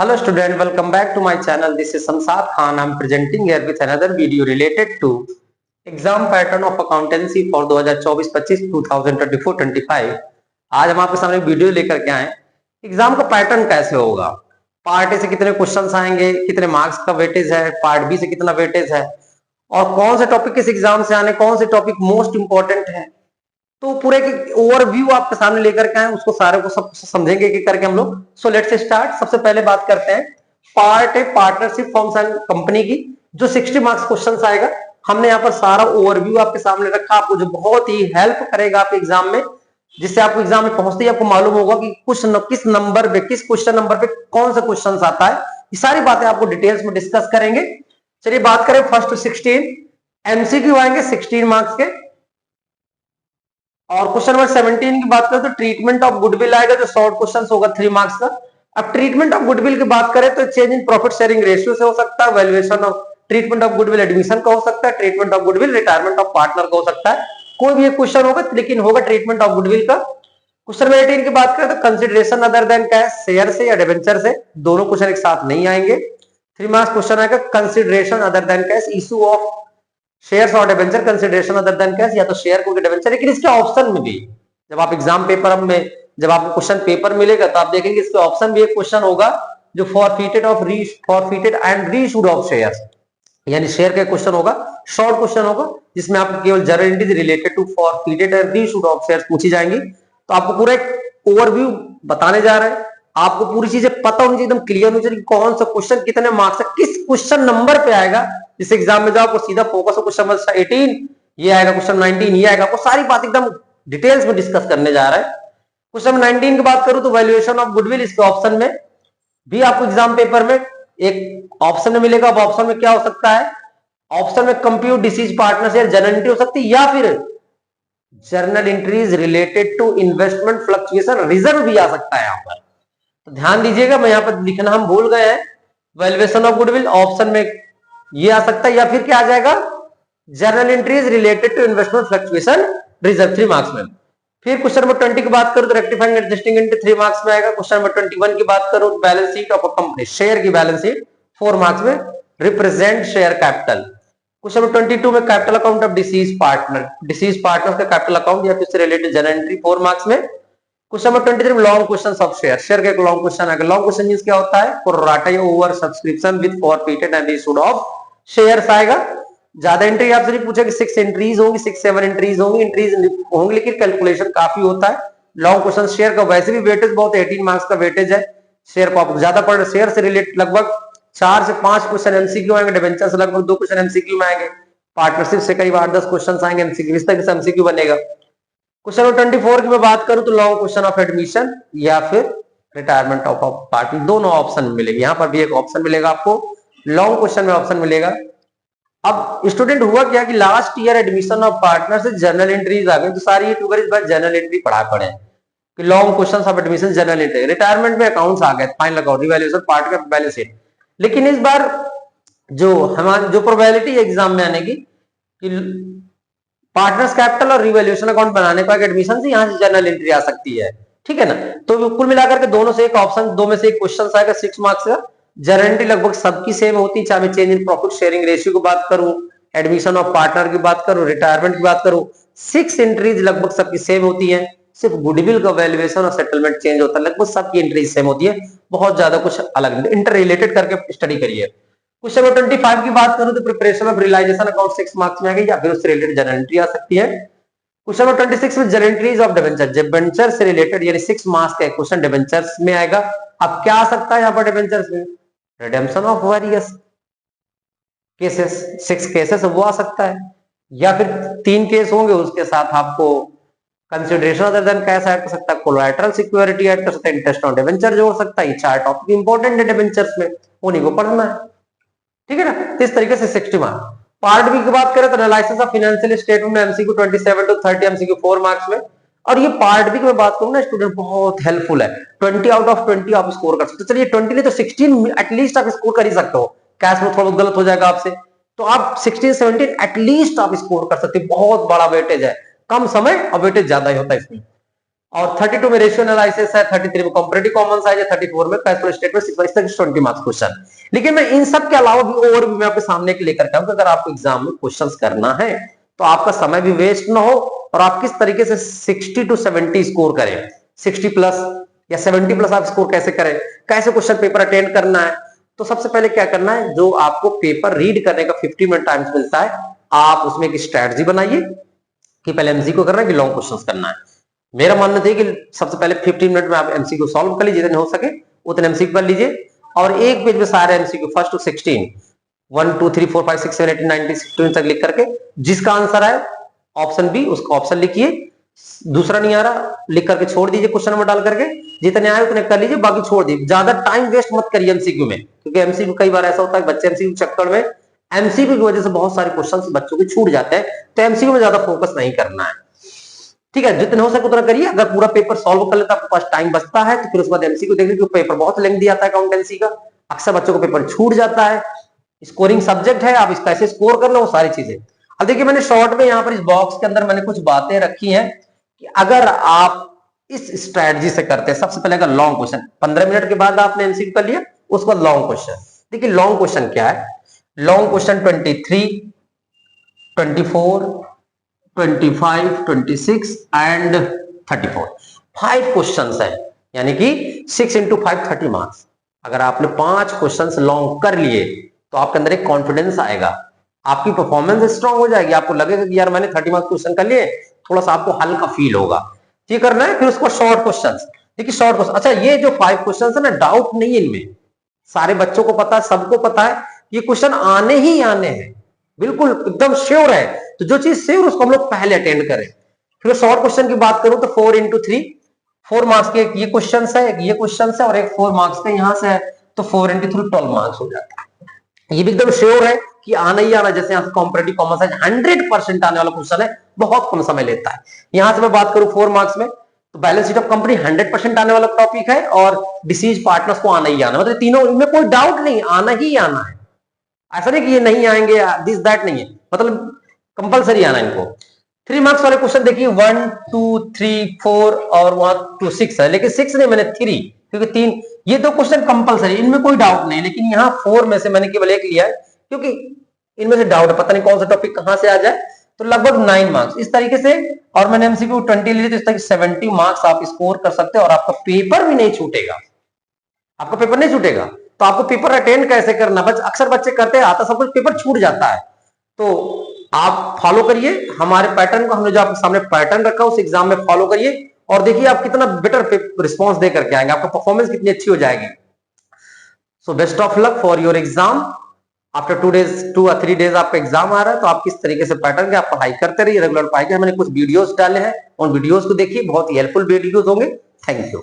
Hello student, welcome back to my channel. This is Samsad Khan. I'm presenting here with another video related to exam pattern of accountancy for 2024-25 2024-25। आज हम आपके सामने video लेकर के आए exam का pattern कैसे होगा, पार्ट ए से कितने क्वेश्चंस आएंगे, कितने मार्क्स का वेटेज है, पार्ट बी से कितना वेटेज है और कौन से टॉपिक किस एग्जाम से आने, कौन से टॉपिक मोस्ट इंपॉर्टेंट है। तो पूरे ओवरव्यू आपके सामने लेकर के आए, उसको सारे को सब समझेंगे कि करके हम लोग। So let's start. सबसे पहले बात करते हैं part A partnership forms and company की, जो 60 मार्क्स क्वेश्चन आएगा। हमने यहाँ पर सारा ओवरव्यू आपके सामने रखा, आपको जो बहुत ही हेल्प करेगा आपके एग्जाम में, जिससे आपको एग्जाम में पहुंचते ही आपको मालूम होगा कि किस नंबर पे, किस क्वेश्चन नंबर पे कौन सा क्वेश्चन आता है। ये सारी बातें आपको डिटेल्स में डिस्कस करेंगे। चलिए बात करें फर्स्ट 16 एमसीक्यू आएंगे 16 मार्क्स के, और क्वेश्चन नंबर 17 की बात करें तो ट्रीटमेंट ऑफ गुडविल आएगा, जो शॉर्ट क्वेश्चन होगा 3 मार्क्स का। अब ट्रीटमेंट ऑफ गुडविल की बात करें तो change in profit sharing ratio से हो सकता है, valuation of treatment of goodwill admission का हो सकता है, treatment of goodwill retirement of partner का हो सकता है। कोई भी एक क्वेश्चन होगा, लेकिन होगा ट्रीटमेंट ऑफ गुडविल का। क्वेश्चन नंबर 18 की बात करें तो consideration other than cash, share से या डिबेंचर से, दोनों क्वेश्चन एक साथ नहीं आएंगे। 3 मार्क्स क्वेश्चन आएगा consideration other than cash, issue of shares और debenture, consideration other than cash, या तो शेयर को डिबेंचर। लेकिन इसके ऑप्शन में भी जब आप एग्जाम पेपर में, जब आपको क्वेश्चन पेपर मिलेगा तो आप देखेंगे इसके ऑप्शन भी एक क्वेश्चन होगा जो forfeited and reissued of shares, यानी शेयर का क्वेश्चन होगा, शॉर्ट क्वेश्चन होगा, जिसमें आपको केवल general entries related to forfeited and reissued of shares पूछी जाएंगी। तो आपको पूरा एक ओवरव्यू बताने जा रहे हैं, आपको पूरी चीजें पता होनी चाहिए, एकदम क्लियर होनी चाहिए कौन सा क्वेश्चन कितने मार्क्स है, किस क्वेश्चन नंबर पे आएगा। इस एग्जाम में जो आपको सीधा फोकस हो क्वेश्चन नंबर 18 ये आएगा, क्वेश्चन 19 ये आएगा, आपको सारी बात एकदम डिटेल्स में डिस्कस करने जा रहा है। क्वेश्चन 19 की बात करूं तो वैल्यूएशन ऑफ गुडविल, इसके ऑप्शन में भी आपको एग्जाम पेपर में एक ऑप्शन में मिलेगा। अब ऑप्शन में क्या हो सकता है, ऑप्शन में compute disease partnership journal entry हो सकती है, या फिर journal entries related to investment fluctuation reserve भी आ सकता है। यहाँ पर तो ध्यान दीजिएगा, मैं यहाँ पर लिखना हम भूल गए हैं, वैल्यूएशन ऑफ गुडविल ऑप्शन में ये आ सकता है, या फिर क्या आ जाएगा, journal entries related to investment fluctuation reserve 3 marks में। फिर क्वेश्चन नंबर 20 की बात करूं तो रेक्टिफाइंग एडजस्टिंग एंट्री 3 मार्क्स में आएगा। क्वेश्चन नंबर 21 की बात करूं तो balance sheet of a company, share की बैलेंस शीट 4 मार्क्स में। Represent share capital, question number 22 में capital account of disease partner का कैपिटल अकाउंट या फिर रिलेटेड जर्नल एंट्री 4 मार्क्स में। क्वेश्चन नंबर 23 में लॉन्ग क्वेश्चन ऑफ शेयर का एक लॉन्ग क्वेश्चन आएगा। लॉन्ग क्वेश्चन मींस क्या होता है, प्रोराटा या over subscription with forfeited and issued of shares आएगा। ज्यादा एंट्री आपसे नहीं पूछा कि 6 एंट्रीज होंगी, 6-7 एंट्रीज होंगी, लेकिन कैलकुलेशन काफी होता है। लॉन्ग क्वेश्चन शेयर का वैसे भी वेटेज बहुत, 18 मार्क्स का वेटेज है। शेयर को आप ज्यादा पढ़, शेयर से रिलेटेड लगभग 4 से 5 क्वेश्चन एमसीक्यू आएंगे, डिबेंचर से लगभग 2 क्वेश्चन एमसीक्यू में आएंगे, पार्टनरशिप से करीब 8-10 क्वेश्चन आएंगे एमसीक्यू, इस तरह से एमसीक्यू बनेगा। क्वेश्चन नंबर 24 की मैं बात करूं तो लॉन्ग क्वेश्चन ऑफ एडमिशन या फिर रिटायरमेंट ऑफ पार्टनर, दोनों ऑप्शन मिलेंगे। यहाँ पर भी एक ऑप्शन मिलेगा आपको, लॉन्ग क्वेश्चन में ऑप्शन मिलेगा। अब स्टूडेंट हुआ क्या कि last year admission of partner से जर्नल एंट्रीज आ गई, तो सारी यूट्यूबर इस बार जर्नल एंट्री पढ़ा पड़े कि long question of admission journal entry. Retirement में अकाउंट्स आ गए, फाइनल अकाउंट, रिवैल्यूएशन, पार्ट का बैलेंस शीट। लेकिन इस बार जो हमारी जो प्रोबेबिलिटी है एग्जाम में आने की कि पार्टनर्स कैपिटल और रिवैल्यूएशन अकाउंट बनाने का एडमिशन से यहाँ से जर्नल एंट्री आ सकती है, ठीक है ना। तो कुल मिलाकर के दोनों से एक ऑप्शन, दो में से एक क्वेश्चन आएगा 6 मार्क्स का। जर्नल एंट्री लगभग सबकी सेम होती है, चाहे मैं change in profit sharing ratio की बात करूं, एडमिशन ऑफ पार्टनर की बात करूं, रिटायरमेंट की बात करूं, 6 एंट्रीज लगभग सबकी सेम होती है। सिर्फ गुडविल का वैल्यूएशन और सेटलमेंट चेंज होता है, लगभग सबकी एंट्रीज सेम होती है, बहुत ज्यादा कुछ अलग नहीं। इंटर रिलेटेड करके स्टडी करिए। क्वेश्चन नंबर 25 की बात करूं तो preparation of realisation account 6 marks में आएगी, या फिर उससे रिलेटेड जर्नल एंट्री आ सकती है। क्वेश्चन नंबर 26 में जर्नल एंट्रीज ऑफ डिबेंचर से रिलेटेड, यानी 6 मार्क्स का क्वेश्चन डिबेंचर्स में आएगा। अब क्या आ सकता है यहाँ पर डिबेंचर्स में, redemption of various cases, 6 cases वो आ सकता है, या फिर 3 केस होंगे, उसके साथ आपको consideration other than cash add कर सकता है, कोलैटरल सिक्योरिटी ऐड कर सकता है, इंटरेस्ट ऑन डिबेंचर जोड़ सकता है। ये 4 टॉपिक इंपॉर्टेंट है डिबेंचर्स में, उन्हीं को पढ़ना है, ठीक है ना। तो इस तरीके से 60 मार्क्स। पार्ट बी की बात करें तो एनालिसिस ऑफ फाइनेंशियल स्टेटमेंट में एमसीक्यू 27 to 30 एमसीक्यू 4 मार्क्स में। और ये पार्ट बी की मैं बात करूं ना स्टूडेंट, बहुत हेल्पफुल है, 20 आउट ऑफ 20 आप स्कोर कर सकते हो। चलिए 20 नहीं तो 16 एटलीस्ट आप स्कोर कर ही सकते हो, कैश में थोड़ा गलत हो जाएगा आपसे, तो आप 16-17 एटलीस्ट आप स्कोर कर सकते हो। बहुत बड़ा वेटेज है, कम समय और वेटेज ज्यादा ही होता है इसमें। और 32 में रेशियो एनालिसिस है, 33 में कंपैरेटिव कॉमन साइज है, 34 में cash flow statement, 20 marks question. लेकिन मैं इन सब के अलावा भी और भी मैं आपके सामने के लेकर के आऊं कि अगर आपको एग्जाम में क्वेश्चंस करना है तो आपका समय भी वेस्ट ना हो और आप किस तरीके से 60 to 70 स्कोर करें, 60 प्लस या 70 प्लस आप स्कोर कैसे करें, कैसे क्वेश्चन पेपर अटेंड करना है। तो सबसे पहले क्या करना है, जो आपको पेपर रीड करने का 50 मिनट टाइम मिलता है, आप उसमें एक स्ट्रेटजी बनाइए कि पहले एमसीक्यू करना है कि लॉन्ग क्वेश्चंस करना है। मेरा मानना था कि सबसे पहले 15 मिनट में आप एमसीक्यू सॉल्व कर लीजिए, जितने हो सके उतने एमसीक्यू कर लीजिए और एक पेज में सारे एमसीक्यू फर्स्ट टू 16 1 2 3 4 5 6 7 8 9 16 तक लिख करके जिसका आंसर है ऑप्शन बी उसका ऑप्शन लिखिए, दूसरा नहीं आ रहा लिख करके छोड़ दीजिए, क्वेश्चन नंबर डाल करके जितने आए उतने कर लीजिए, बाकी छोड़ दीजिए। ज्यादा टाइम वेस्ट मत करिए एमसीक्यू में, क्योंकि एमसीक्यू कई बार ऐसा होता है बच्चे एमसीक्यू चक्कर में एमसीक्यू की वजह से बहुत सारे क्वेश्चंस बच्चों के छूट जाते हैं, तो एमसीक्यू में ज्यादा फोकस नहीं करना है। ठीक है, जितने हो सके उतना करिए। अगर पूरा पेपर सॉल्व कर लेता आपके पास टाइम बचता है तो फिर उसके बाद एमसीक्यू देख लीजिए, पेपर बहुत लेंथी आता है अकाउंटेंसी का, अक्सर बच्चों को पेपर छूट जाता है, स्कोरिंग सब्जेक्ट है, आप इस कैसे स्कोर कर लो वो सारी चीजें। अब देखिए मैंने शॉर्ट में यहाँ पर इस बॉक्स के अंदर मैंने कुछ बातें रखी हैं कि अगर आप इस स्ट्रैटेजी से करते हैं, सबसे पहले अगर लॉन्ग क्वेश्चन 15 मिनट के बाद आपने एमसीक्यू कर लिया, उसके बाद लॉन्ग क्वेश्चन। देखिए लॉन्ग क्वेश्चन क्या है, लॉन्ग क्वेश्चन 23 24 25 26 एंड 34 5 क्वेश्चंस है, यानी कि 6 into 5 30 मार्क्स। अगर आपने 5 क्वेश्चंस लॉन्ग कर लिए तो आपके अंदर एक कॉन्फिडेंस आएगा, आपकी परफॉर्मेंस स्ट्रांग हो जाएगी, आपको लगेगा कि यार मैंने 30 मार्क्स क्वेश्चन कर लिए, थोड़ा सा आपको हल्का फील होगा। ये करना है। फिर उसको शॉर्ट क्वेश्चंस, देखिए शॉर्ट क्वेश्चन, अच्छा ये जो 5 क्वेश्चंस है ना, डाउट नहीं है इनमें, सारे बच्चों को पता है, सबको पता है ये क्वेश्चन आने ही आने हैं, बिल्कुल एकदम श्योर है। तो जो चीज श्योर उसको हम लोग पहले अटेंड करें। फिर शॉर्ट क्वेश्चन की बात करूं तो 4 into 3 4 मार्क्स के ये क्वेश्चन है, एक ये क्वेश्चन है और एक 4 मार्क्स का यहां से है, तो 4 into 3 12 मार्क्स हो जाता है। ये भी एकदम श्योर है कि आना ही आना, जैसे यहां से कॉम्पिटिटिव कॉमर्स है 100% आने वाला क्वेश्चन है, बहुत कम समय लेता है। यहां से मैं बात करूं 4 मार्क्स में तो बैलेंस शीट ऑफ कंपनी 100% आने वाला टॉपिक है और डिसीज पार्टनर्स को आना ही आना, मतलब तीनों इनमें कोई डाउट नहीं, आना ही आना है। ऐसा नहीं कि ये नहीं आएंगे, दिस दैट नहीं है, मतलब कंपलसरी आना इनको। 3 मार्क्स वाले क्वेश्चन देखिए 1 2 3 4 और 1 2 6 है, लेकिन 6 नहीं मैंने 3, क्योंकि 3 ये दो क्वेश्चन कंपलसरी, इनमें कोई डाउट नहीं, लेकिन यहाँ 4 में से मैंने केवल एक लिया है क्योंकि इनमें से डाउट है, पता नहीं कौन सा टॉपिक कहां से आ जाए, तो लगभग 9 मार्क्स इस तरीके से। और मैंने एमसीक्यू 20 लिए तो इस तरह 70 मार्क्स आप स्कोर कर सकते हैं और आपका पेपर भी नहीं छूटेगा, आपका पेपर नहीं छूटेगा। तो आपको पेपर अटेंड कैसे करना, अक्सर बच्चे करते हैं, आता सब कुछ पेपर छूट जाता है। तो आप फॉलो करिए हमारे पैटर्न को, हमने जो आपके सामने पैटर्न रखा उस एग्जाम में फॉलो करिए और देखिए आप कितना बेटर रिस्पॉन्स दे करके आएंगे, आपका परफॉर्मेंस कितनी अच्छी हो जाएगी। So best of luck for your exam. After 2 or 3 days आपका एग्जाम आ रहा है, तो आप किस तरीके से पैटर्न के आप पढ़ाई करते रहिए, रेगुलर पढ़ाई के। मैंने कुछ वीडियोस डाले हैं, उन वीडियोस को देखिए, बहुत ही हेल्पफुल वीडियोस होंगे। Thank you.